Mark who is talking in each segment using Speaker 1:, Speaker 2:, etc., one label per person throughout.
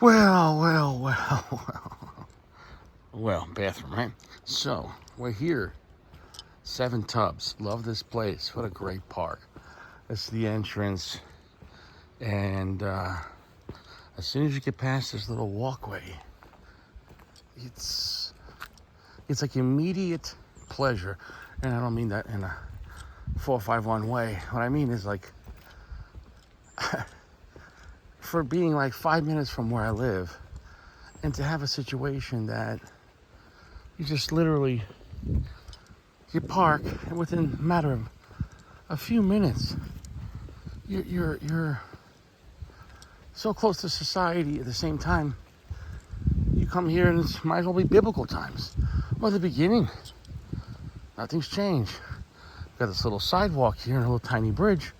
Speaker 1: Well, bathroom, right? So, we're here. 7 Tubs. Love this place. What a great park. That's the entrance. And as soon as you get past this little walkway, it's like immediate pleasure. And I don't mean that in a 451 way. What I mean is like, for being like 5 minutes from where I live, and to have a situation that you just literally, you park, and within a matter of a few minutes, you're so close to society. At the same time, you come here and it might as well be biblical times. Well, the beginning, nothing's changed. Got this little sidewalk here and a little tiny bridge.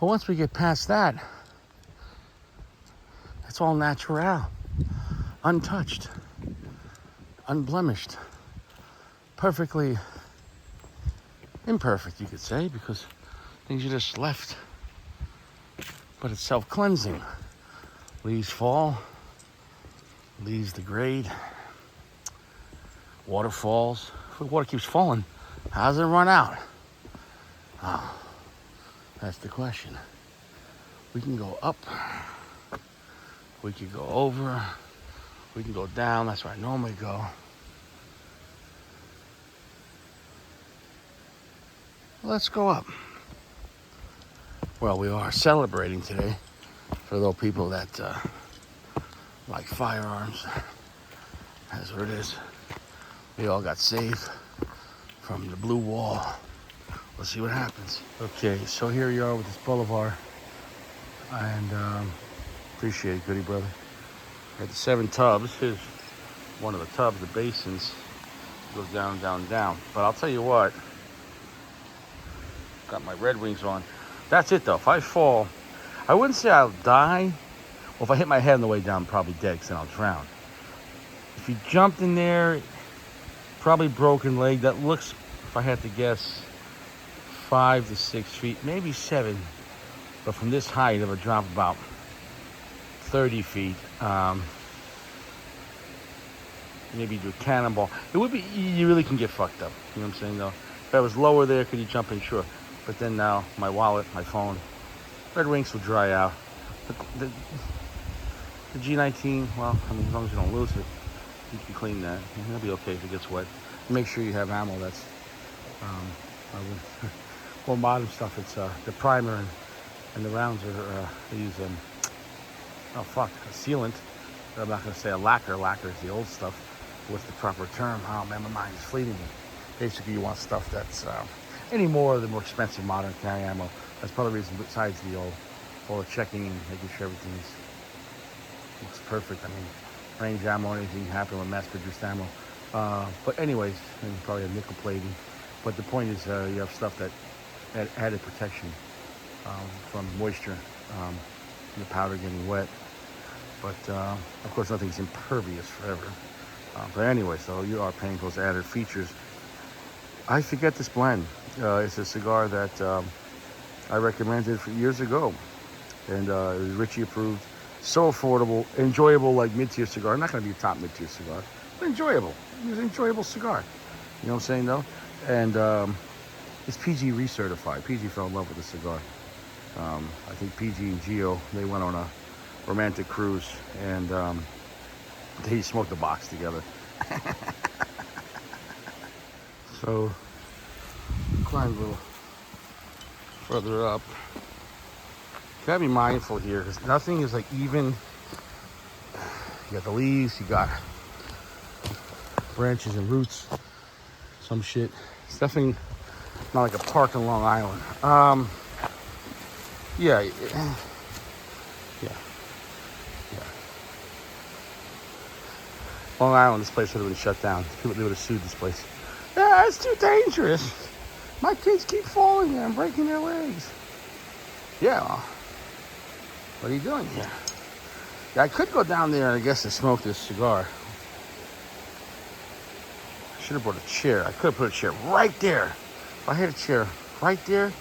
Speaker 1: But once we get past that, it's all natural, untouched, unblemished, perfectly imperfect, you could say, because things are just left. But it's self-cleansing. Leaves fall, leaves degrade, water falls. If the water keeps falling, how does it run out? Oh, that's the question. We can go up, we can go over, we can go down. That's where I normally go. Let's go up. Well, we are celebrating today for those people that like firearms. That's what it is. We all got saved from the blue wall. We'll see what happens. Okay, so here you are with this Bolivar. And appreciate it, goody brother. At the 7 Tubs. Here's one of the tubs, the basins. It goes down, down, down. But I'll tell you what. Got my Red Wings on. That's it though. If I fall, I wouldn't say I'll die. Well, if I hit my head on the way down, I'm probably dead, because then I'll drown. If you jumped in there, probably broken leg. That looks, if I had to guess, 5 to 6 feet, maybe 7. But from this height, it would drop about 30 feet. Maybe do a cannonball. It would be, you really can get fucked up. You know what I'm saying, though? If I was lower there, could you jump in? Sure. But then now, my wallet, my phone, Red Wings will dry out. The G19, well, I mean, as long as you don't lose it, you can clean that. It'll be okay if it gets wet. Make sure you have ammo that's, more modern stuff. It's the primer and the rounds are, they use, a sealant. I'm not going to say a lacquer. Lacquer is the old stuff. What's the proper term? Oh man, my mind is fleeting me. Basically, you want stuff that's any more of the more expensive modern carry ammo. That's part of the reason, besides all the checking and making sure everything looks perfect. I mean, range ammo, anything can happen with mass-produced ammo. But anyways, and you probably have nickel plating. But the point is, you have stuff that added protection from moisture, the powder getting wet. But of course, nothing's impervious forever. But anyway, so you are paying those added features. I forget this blend. It's a cigar that I recommended years ago, and it was Richie approved. So affordable, enjoyable, like mid-tier cigar. Not going to be a top mid-tier cigar, but enjoyable. It was an enjoyable cigar. You know what I'm saying, though? And it's PG recertified. PG fell in love with the cigar. I think PG and Gio, they went on a romantic cruise, and they smoked a box together. So, climb a little further up. You gotta be mindful here, because nothing is like even. You got the leaves, you got branches and roots, some shit. It's definitely not like a park in Long Island. Yeah. Long Island, this place would have been shut down. People, they would have sued this place. Yeah, it's too dangerous. My kids keep falling here and breaking their legs. Yeah, well, what are you doing here? Yeah, I could go down there and I guess and smoke this cigar. I should have brought a chair. I could have put a chair right there. If I had a chair right there,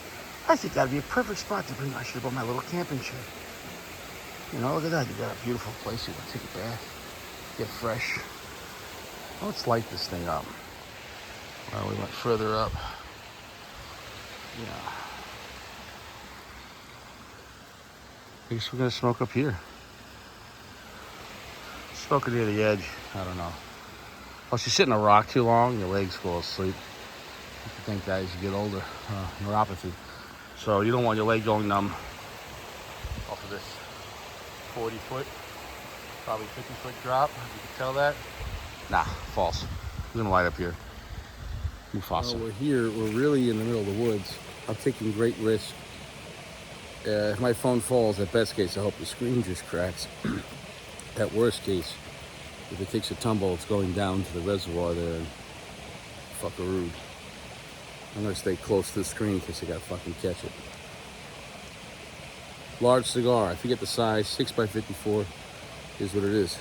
Speaker 1: I think that'd be a perfect spot to bring. I should have brought my little camping chair. You know, look at that. You got a beautiful place. You can take a bath, get fresh. Well, let's light this thing up. Well, we went further up. Yeah. I guess we're gonna smoke up here. Smoking near the edge. I don't know. Plus, you sit in a rock too long, your legs fall asleep. You can think that as you get older, neuropathy. So you don't want your leg going numb off of this 40-foot, probably 50-foot drop. You can tell that. Nah, false. We're gonna light up here. Mufasa. We're here. We're really in the middle of the woods. I'm taking great risk. If my phone falls, at best case, I hope the screen just cracks. At worst case, if it takes a tumble, it's going down to the reservoir there and fuckaroo. I'm gonna stay close to the screen in case I gotta fucking catch it. Large cigar. I forget the size. 6x54 is what it is.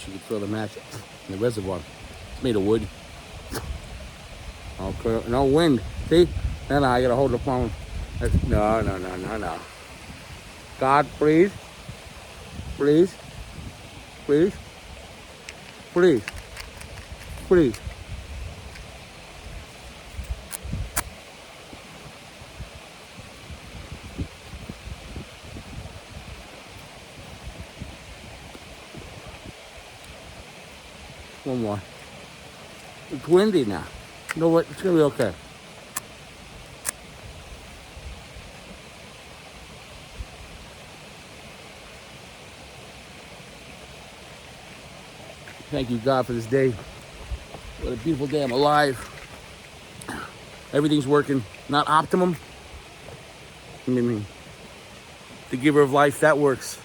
Speaker 1: You could throw the match in the reservoir. It's made of wood. Okay, no wind. See? No, I gotta hold the phone. No. God, please. Please. Please. Please. Please. One more. It's windy now. You know what? It's gonna be okay. Thank you, God, for this day. What a beautiful day. I'm alive. Everything's working. Not optimum. I mean, the giver of life, that works.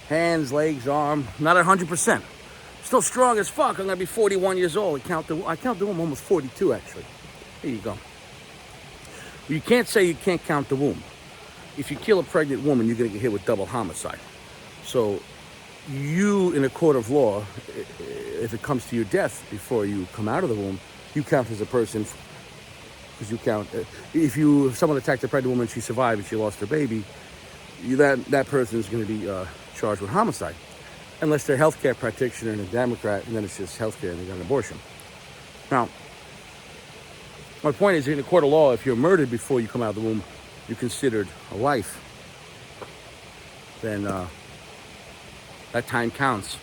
Speaker 1: Hands, legs, arm, not 100%. Still strong as fuck. I'm gonna be 41 years old. I count the womb, almost 42 actually. There you go. You can't say you can't count the womb. If you kill a pregnant woman, you're gonna get hit with double homicide. So you, in a court of law, if it comes to your death before you come out of the womb, you count as a person, because you count. If someone attacked a pregnant woman, she survived and she lost her baby, that person is going to be charged with homicide, unless they're a healthcare practitioner and a Democrat, and then it's just healthcare and they got an abortion. Now, my point is, in a court of law, if you're murdered before you come out of the womb, you're considered a life. Then that time counts.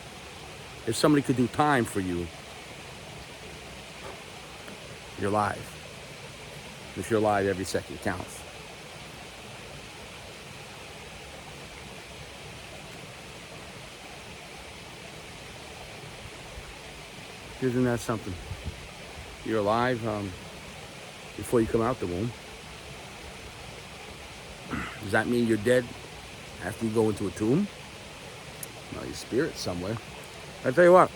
Speaker 1: If somebody could do time for you, you're alive. If you're alive, every second counts. Isn't that something? You're alive before you come out the womb. Does that mean you're dead after you go into a tomb? No, your spirit's somewhere. I tell you what,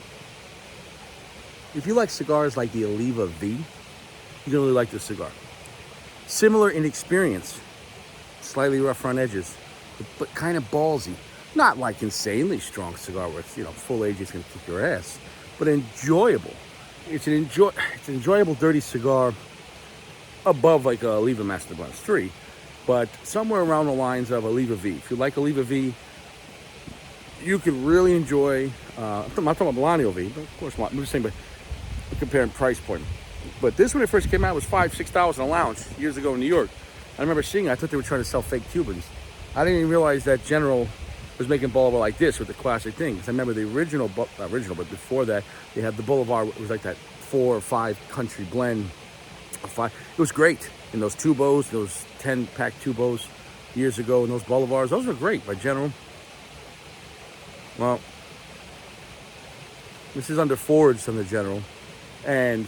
Speaker 1: if you like cigars like the Oliva V, you're gonna really like this cigar. Similar in experience, slightly rough on edges, but kind of ballsy. Not like insanely strong cigar where it's, full age is gonna kick your ass, but enjoyable. It's an enjoyable dirty cigar above like a Oliva Master Blends 3, but somewhere around the lines of Oliva V. If you like Oliva V, you can really enjoy, I'm talking about Milano V, but of course, I'm just saying, but comparing price point. But this, when it first came out, was $5-6 in a lounge years ago in New York. I remember seeing it. I thought they were trying to sell fake Cubans. I didn't even realize that General was making Bolivar like this with the classic things. I remember the original, but before that, they had the Bolivar. It was like that 4 or 5 country blend. It was great in those tubos, those 10-pack tubos years ago, and those Bolivars. Those were great by General. Well, this is under forged on the General, and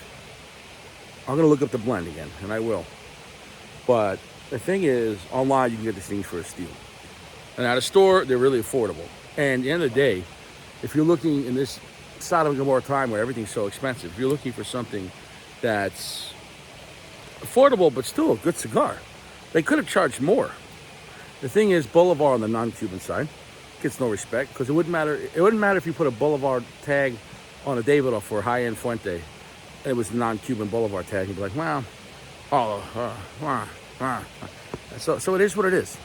Speaker 1: I'm going to look up the blend again, and I will. But the thing is, online you can get these things for a steal. And at a store, they're really affordable. And at the end of the day, if you're looking in this Sodom and Gomorrah time where everything's so expensive, if you're looking for something that's affordable but still a good cigar, they could have charged more. The thing is, Bolivar on the non-Cuban side gets no respect because it wouldn't matter. It wouldn't matter if you put a Bolivar tag on a Davidoff for a high-end Fuente. And it was a non-Cuban Bolivar tag. You'd be like, well, So it is what it is.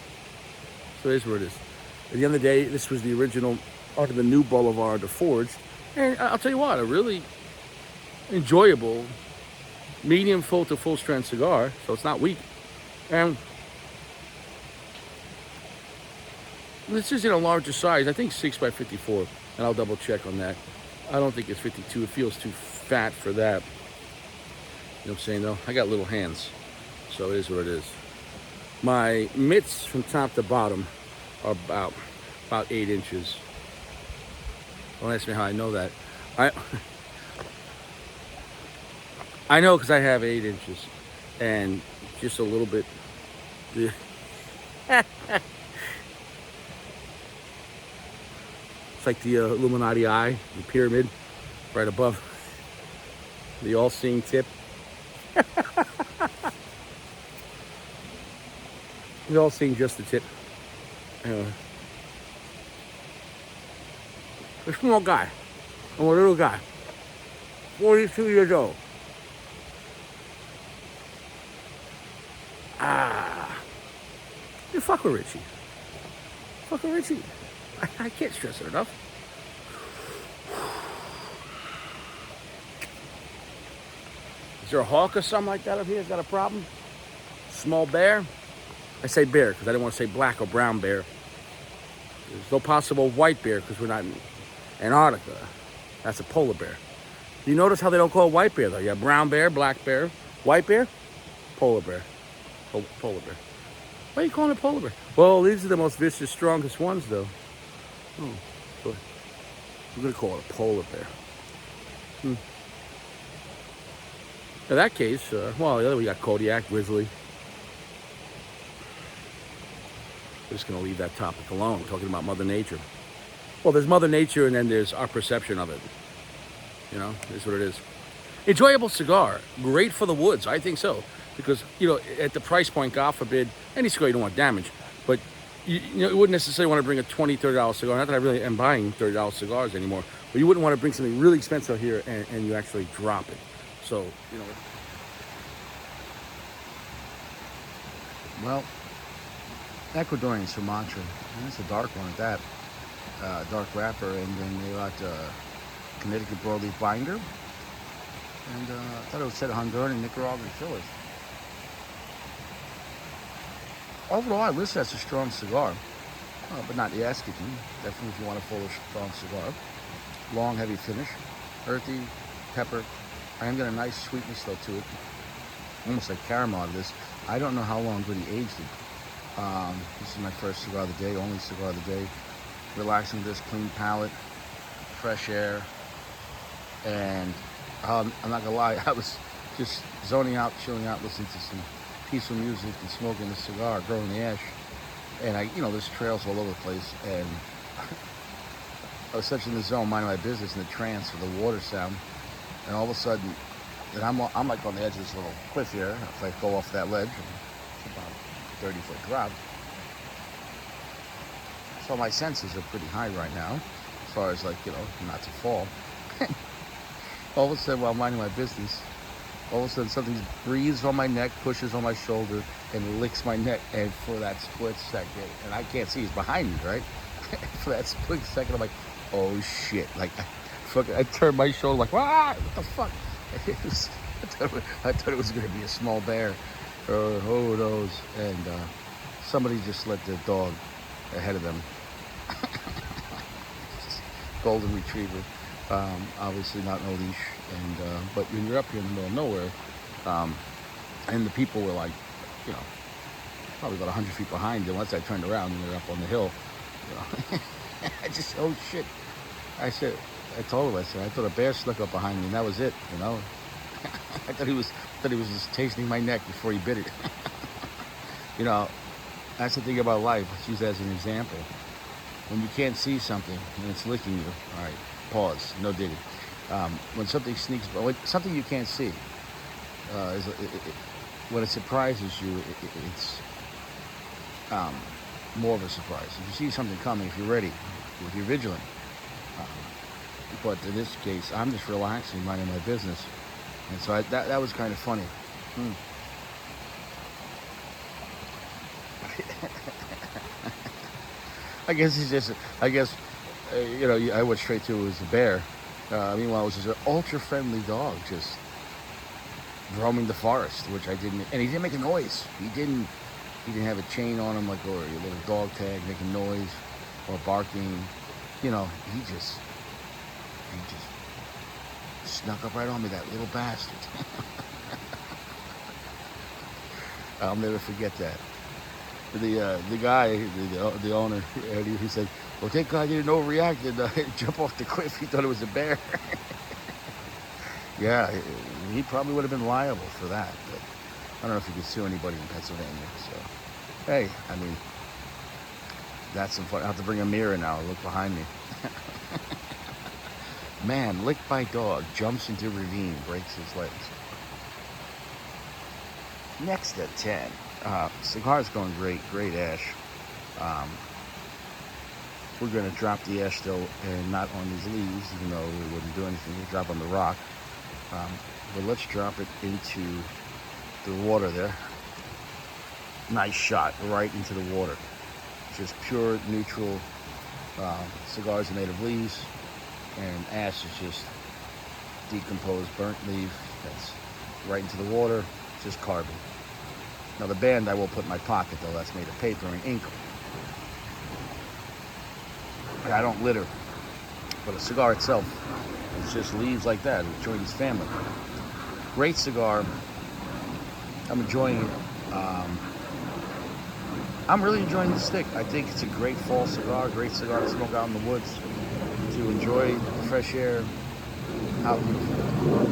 Speaker 1: So it is what it is. At the end of the day, this was the original, or the new Bolivar, the forged. And I'll tell you what, a really enjoyable, medium full to full strength cigar. So it's not weak. And this is in a larger size. I think 6x54. And I'll double check on that. I don't think it's 52. It feels too fat for that. You know what I'm saying, though? I got little hands. So it is what it is. My mitts from top to bottom are about 8 inches. Don't ask me how I know that. I know because I have 8 inches and just a little bit. It's like the Illuminati eye, the pyramid, right above the all-seeing tip. We're all seeing just the tip. Anyway. A small guy. I'm a little guy. 42 years old. You fuck with Richie. Fuck with Richie. I can't stress it enough. Is there a hawk or something like that up here? Is that a problem? Small bear? I say bear because I don't want to say black or brown bear. There's no possible white bear because we're not in Antarctica. That's a polar bear. You notice how they don't call it white bear though? You have brown bear, black bear, white bear, polar bear. Polar bear. Why are you calling it polar bear? Well, these are the most vicious, strongest ones though. Oh, boy. I'm going to call it a polar bear. In that case, well, the other we got Kodiak, Grizzly. We're just going to leave that topic alone, talking about Mother Nature. Well, there's Mother Nature and then there's our perception of it. You know, it's what it is. Enjoyable cigar. Great for the woods. I think so. Because, you know, at the price point, God forbid, any cigar you don't want damage. But, you know, you wouldn't necessarily want to bring a $20, $30 cigar. Not that I really am buying $30 cigars anymore. But you wouldn't want to bring something really expensive here and you actually drop it. So, you know. Well, Ecuadorian Sumatra. And it's a dark one at that. Dark wrapper. And then they got Connecticut broadleaf binder. And I thought it said Honduran and Nicaraguan fillers. Overall, I list it as a strong cigar. But not the ass kicking. Definitely if you want a full, strong cigar. Long, heavy finish. Earthy, pepper. I am getting a nice sweetness though to it. Almost like caramel out of this. I don't know how long Goody aged it. This is my first cigar of the day, only cigar of the day. Relaxing with this, clean palate, fresh air. And I'm not gonna lie, I was just zoning out, chilling out, listening to some peaceful music and smoking a cigar, growing the ash. And there's trails all over the place. And I was such in the zone, minding my business, in the trance of the water sound. And all of a sudden, and I'm like on the edge of this little cliff here. If I go off that ledge, it's about a 30-foot drop. So my senses are pretty high right now, as far as not to fall. All of a sudden, while minding my business, all of a sudden something breathes on my neck, pushes on my shoulder, and licks my neck. And for that split second, and I can't see, it's behind me, right? For that split second, I'm like, oh shit! Like, I turned my shoulder like, what the fuck? I thought it was going to be a small bear, or who knows? And somebody just let their dog ahead of them. Golden retriever, obviously not on a leash. And but when you're up here in the middle of nowhere, and the people were like, probably about 100 feet behind you. Once I turned around and they're up on the hill, I just, oh shit! I told her, I thought a bear snuck up behind me, and that was it, thought he was just tasting my neck before he bit it. You know, that's the thing about life. Let's use that as an example. When you can't see something and it's licking you, all right, pause, no digging. When something sneaks, something you can't see, when it surprises you, it's more of a surprise. If you see something coming, if you're ready, if you're vigilant. But in this case, I'm just relaxing, minding my business. And so that was kind of funny. I guess I went straight to it was a bear. Meanwhile, it was just an ultra-friendly dog, just roaming the forest, which I didn't, and he didn't make a noise. He didn't have a chain on him, like, or a little dog tag making noise or barking. You know, he just snuck up right on me, that little bastard. I'll never forget that. The guy, the owner, he said, "Well, thank God you didn't overreact and jump off the cliff. He thought it was a bear." Yeah, he probably would have been liable for that. But I don't know if you could sue anybody in Pennsylvania. So, hey, I mean, that's some fun. I have to bring a mirror now. Look behind me. Man, licked by dog, jumps into ravine, breaks his legs. Next at 10. Cigar's going great ash. We're going to drop the ash though, and not on these leaves, even though we wouldn't do anything. We'll drop on the rock. But let's drop it into the water there. Nice shot, right into the water. Just pure, neutral. Cigars are made of leaves, and ash is just decomposed, burnt leaf. That's right into the water, just carbon. Now the band I will put in my pocket though, that's made of paper and ink. And I don't litter, but a cigar itself, it's just leaves like that. It joins family. Great cigar. I'm enjoying it. I'm really enjoying the stick. I think it's a great fall cigar, great cigar to smoke out in the woods, to enjoy the fresh air out in the field.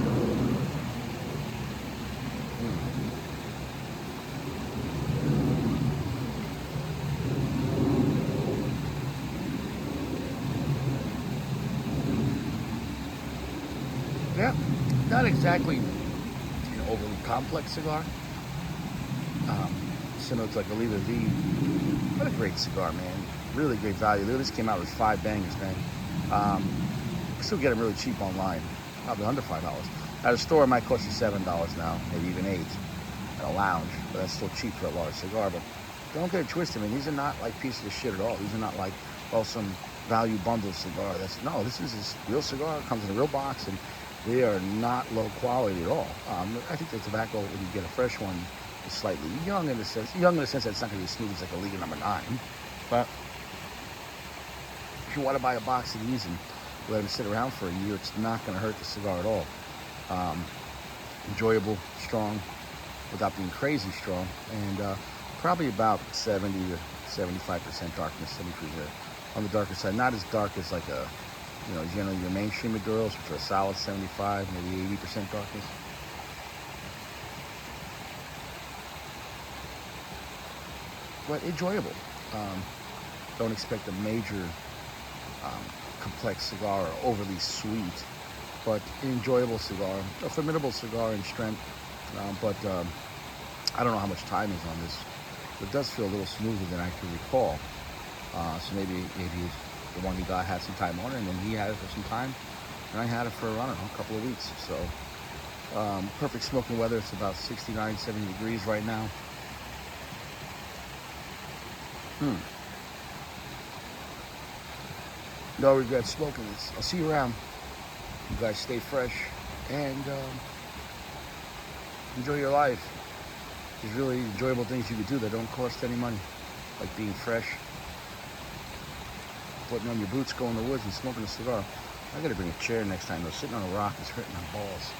Speaker 1: Yeah, not exactly an overly complex cigar. Similar to like a Bolivar V. What a great cigar, man. Really great value. This came out with 5 bangers, man. You still get them really cheap online. Probably under $5. At a store, it might cost you $7 now, maybe even $8 at a lounge. But that's still cheap for a large cigar. But don't get it twisted, man. These are not like pieces of shit at all. These are not like, well, some value bundle cigar. No, this is a real cigar. It comes in a real box, and they are not low quality at all. I think the tobacco, when you get a fresh one, is slightly young in the sense that it's not going to be smooth as like a Liga number 9. But if you want to buy a box of these and let them sit around for a year, it's not going to hurt the cigar at all. Enjoyable, strong, without being crazy strong, and probably about 70 to 75% darkness, 73 on the darker side. Not as dark as like generally your mainstream Maduros, which are a solid 75, maybe 80% darkness. But enjoyable. Don't expect a major complex cigar or overly sweet, but an enjoyable cigar, a formidable cigar in strength. But I don't know how much time is on this. It does feel a little smoother than I can recall. So maybe the one he got had some time on it, and then he had it for some time, and I had it for, I don't know, a couple of weeks. So perfect smoking weather. It's about 69, 70 degrees right now. No regrets smoking this. I'll see you around. You guys stay fresh and enjoy your life. There's really enjoyable things you can do that don't cost any money, like being fresh, putting on your boots, going in the woods and smoking a cigar. I gotta bring a chair next time though. Sitting on a rock is hurting my balls.